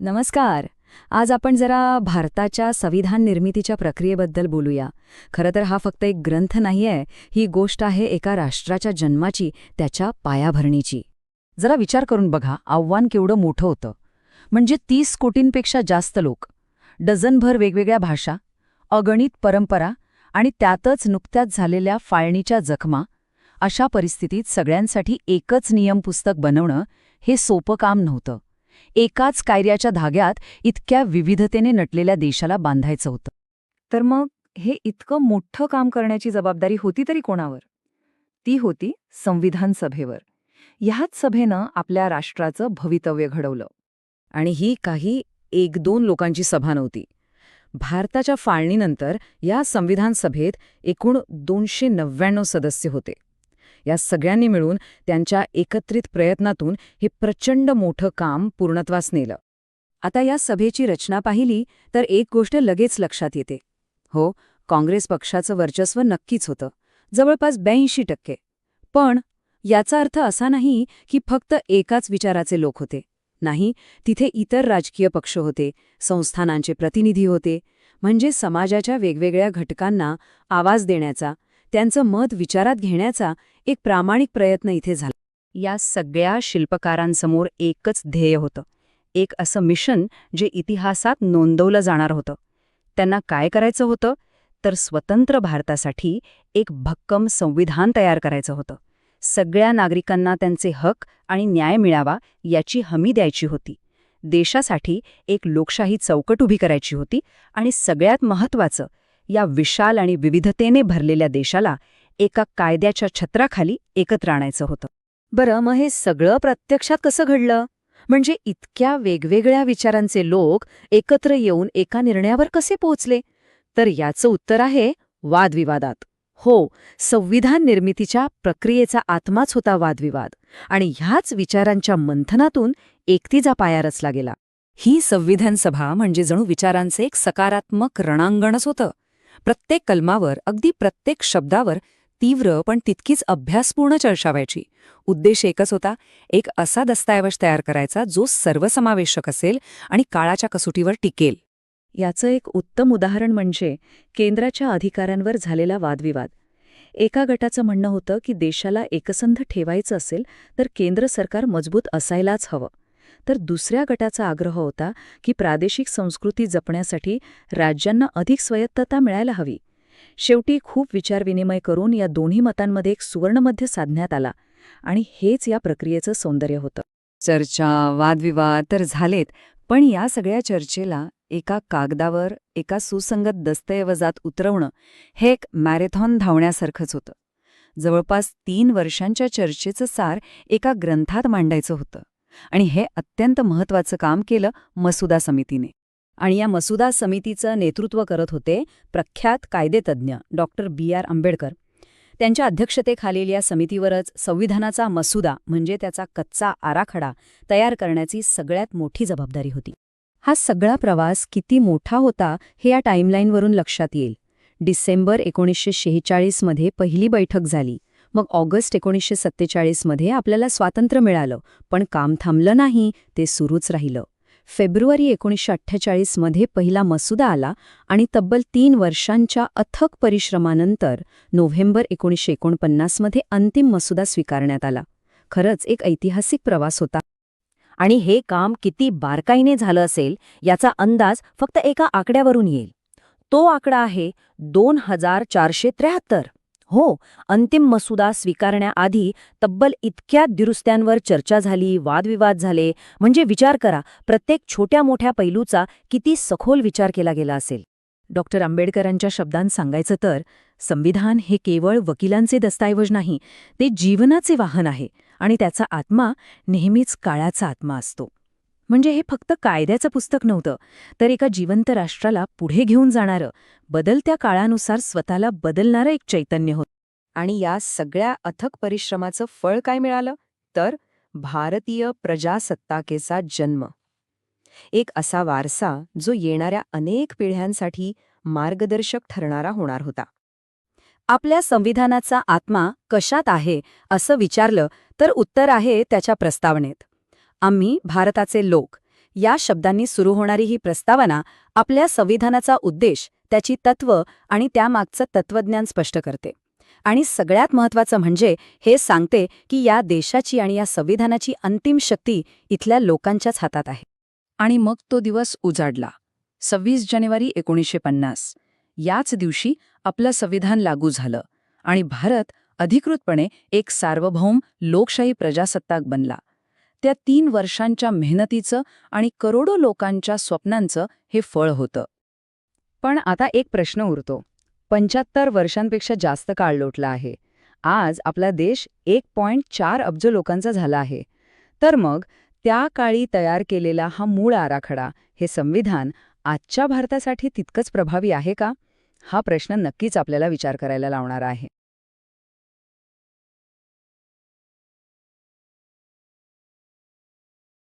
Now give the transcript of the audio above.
नमस्कार. आज आपण जरा भारताच्या संविधान निर्मितीच्या प्रक्रियेबद्दल बोलूया. खरं तर हा फक्त एक ग्रंथ नाहीये, ही गोष्ट आहे एका राष्ट्राच्या जन्माची, त्याच्या पायाभरणीची. जरा विचार करून बघा, आव्हान केवढं मोठं होतं. म्हणजे 30 कोटींपेक्षा जास्त लोक, डझनभर वेगवेगळ्या भाषा, अगणित परंपरा आणि त्यातच नुकत्याच झालेल्या फाळणीच्या जखमा. अशा परिस्थितीत सगळ्यांसाठी एकच नियमपुस्तक बनवणं हे सोपं काम नव्हतं. एकाच कायद्याच्या धाग्यात इतक्या विविधतेने नटलेल्या देशाला बांधायचं होतं. तर मग हे इतकं मोठं काम करण्याची जबाबदारी होती तरी कोणावर? ती होती संविधान सभेवर. ह्याच सभेनं आपल्या राष्ट्राचं भवितव्य घडवलं. आणि ही काही 1-2 लोकांची सभा नव्हती. भारताच्या फाळणीनंतर या संविधान सभेत एकूण 299 सदस्य होते. या सगळ्यांनी मिळून त्यांच्या एकत्रित प्रयत्नातून हे प्रचंड मोठं काम पूर्णत्वास नेलं. आता या सभेची रचना पाहिली तर एक गोष्ट लगेच लक्षात येते. हो, काँग्रेस पक्षाचं वर्चस्व नक्कीच होतं, जवळपास 82%. पण याचा अर्थ असा नाही की फक्त एकाच विचाराचे लोक होते. नाही, तिथे इतर राजकीय पक्ष होते, संस्थानांचे प्रतिनिधी होते. म्हणजे समाजाच्या वेगवेगळ्या घटकांना आवाज देण्याचा, त्यांचं मत विचारात घेण्याचा एक प्रामाणिक प्रयत्न इथे झाला. या सगळ्या शिल्पकारांसमोर एकच ध्येय होतं, एक असं मिशन जे इतिहासात नोंदवलं जाणार होतं. त्यांना काय करायचं होतं? तर स्वतंत्र भारतासाठी एक भक्कम संविधान तयार करायचं होतं. सगळ्या नागरिकांना त्यांचे हक आणि न्याय मिळावा याची हमी द्यायची होती. देशासाठी एक लोकशाही चौकट उभी करायची होती आणि सगळ्यात महत्त्वाचं, या विशाल आणि विविधतेने भरलेल्या देशाला एका कायद्याच्या छत्राखाली एकत्र आणायचं होतं. बरं, मग हे सगळं प्रत्यक्षात कसं घडलं? म्हणजे इतक्या वेगवेगळ्या विचारांचे लोक एकत्र येऊन एका निर्णयावर कसे पोहोचले? तर याचं उत्तर आहे वादविवादात. हो, संविधान निर्मितीच्या प्रक्रियेचा आत्माच होता वादविवाद. आणि ह्याच विचारांच्या मंथनातून एकतेचा पाया रचला गेला. ही संविधान सभा म्हणजे जणू विचारांचे एक सकारात्मक रणांगणच होतं. प्रत्येक कलमावर, अगदी प्रत्येक शब्दावर तीव्र पण तितकीच अभ्यासपूर्ण चर्चा व्हायची. उद्देश एकच होता, एक असा दस्तऐवज तयार करायचा जो सर्वसमावेशक असेल आणि काळाच्या कसोटीवर टिकेल. याचं एक उत्तम उदाहरण म्हणजे केंद्राच्या अधिकाऱ्यांवर झालेला वादविवाद. एका गटाचं म्हणणं होतं की देशाला एकसंध ठेवायचं असेल तर केंद्र सरकार मजबूत असायलाच हवं. तर दुसऱ्या गटाचा आग्रह होता की प्रादेशिक संस्कृती जपण्यासाठी राज्यांना अधिक स्वायत्तता मिळायला हवी. शेवटी खूप विचारविनिमय करून या दोन्ही मतांमध्ये एक सुवर्णमध्य साधण्यात आला. आणि हेच या प्रक्रियेचं सौंदर्य होतं. चर्चा, वादविवाद तर झालेत, पण या सगळ्या चर्चेला एका कागदावर, एका सुसंगत दस्तऐवजात उतरवणं हे एक मॅरेथॉन धावण्यासारखंच होतं. जवळपास 3 वर्षांच्या चर्चेचं सार एका ग्रंथात मांडायचं होतं. आणि हे अत्यंत महत्त्वाचं काम केलं मसुदा समितीने. आणि या मसुदा समितीचं नेतृत्व करत होते प्रख्यात कायदेतज्ञ डॉक्टर B.R. आंबेडकर. त्यांच्या अध्यक्षतेखालील या समितीवरच संविधानाचा मसुदा म्हणजे त्याचा कच्चा आराखडा तयार करण्याची सगळ्यात मोठी जबाबदारी होती. हा सगळा प्रवास किती मोठा होता हे या टाईमलाईनवरून लक्षात येईल. डिसेंबर 1946 मध्ये पहिली बैठक झाली. मग ऑगस्ट 1947 मध्ये आपल्याला स्वातंत्र्य मिळालं. पण काम थांबलं नाही, ते सुरूच राहिलं. फेब्रुवारी 1948 मध्ये पहिला मसुदा आला आणि तब्बल 3 वर्षांच्या अथक परिश्रमानंतर नोव्हेंबर 1949 मध्ये अंतिम मसुदा स्वीकारण्यात आला. खरंच एक ऐतिहासिक प्रवास होता. आणि हे काम किती बारकाईने झालं असेल याचा अंदाज फक्त एका आकड्यावरून येईल. तो आकडा आहे 2473. हो, अंतिम मसुदा स्वीकारण्याआधी तब्बल इतक्या दुरुस्त्यांवर चर्चा झाली, वादविवाद झाले. म्हणजे विचार करा, प्रत्येक छोट्या मोठ्या पैलूचा किती सखोल विचार केला गेला असेल. डॉक्टर आंबेडकरांच्या शब्दांत सांगायचं तर संविधान हे केवळ वकिलांचे दस्तऐवज नाही, ते जीवनाचे वाहन आहे. आणि त्याचा आत्मा नेहमीच काळाचा आत्मा असतो. म्हणजे हे फक्त कायद्याचं पुस्तक नव्हतं, तर एका जिवंत राष्ट्राला पुढे घेऊन जाणारं, बदलत्या काळानुसार स्वतःला बदलणारं एक चैतन्य होतं. आणि या सगळ्या अथक परिश्रमाचं फळ काय मिळालं? तर भारतीय प्रजासत्ताकेचा जन्म. एक असा वारसा जो येणाऱ्या अनेक पिढ्यांसाठी मार्गदर्शक ठरणारा होणार होता. आपल्या संविधानाचा आत्मा कशात आहे असं विचारलं तर उत्तर आहे त्याच्या प्रस्तावनेत. आम्ही भारताचे लोक या शब्दांनी सुरू होणारी ही प्रस्तावना आपल्या संविधानाचा उद्देश, त्याची तत्त्व आणि त्यामागचं तत्त्वज्ञान स्पष्ट करते. आणि सगळ्यात महत्त्वाचं म्हणजे हे सांगते की या देशाची आणि या संविधानाची अंतिम शक्ती इथल्या लोकांच्याच हातात आहे. आणि मग तो दिवस उजाडला. 26 जानेवारी 1950. याच दिवशी आपलं संविधान लागू झालं आणि भारत अधिकृतपणे एक सार्वभौम लोकशाही प्रजासत्ताक बनला. त्या 3 वर्षांच्या मेहनतीचं आणि करोडो लोकांच्या स्वप्नांचं हे फळ होतं. पण आता एक प्रश्न उरतो. 75 वर्षांपेक्षा जास्त काळ लोटला आहे. आज आपला देश 1.4 अब्ज लोकांचा झाला आहे. तर मग त्या काळी तयार केलेला हा मूळ आराखडा, हे संविधान आजच्या भारतासाठी तितकंच प्रभावी आहे का? हा प्रश्न नक्कीच आपल्याला विचार करायला लावणारा आहे.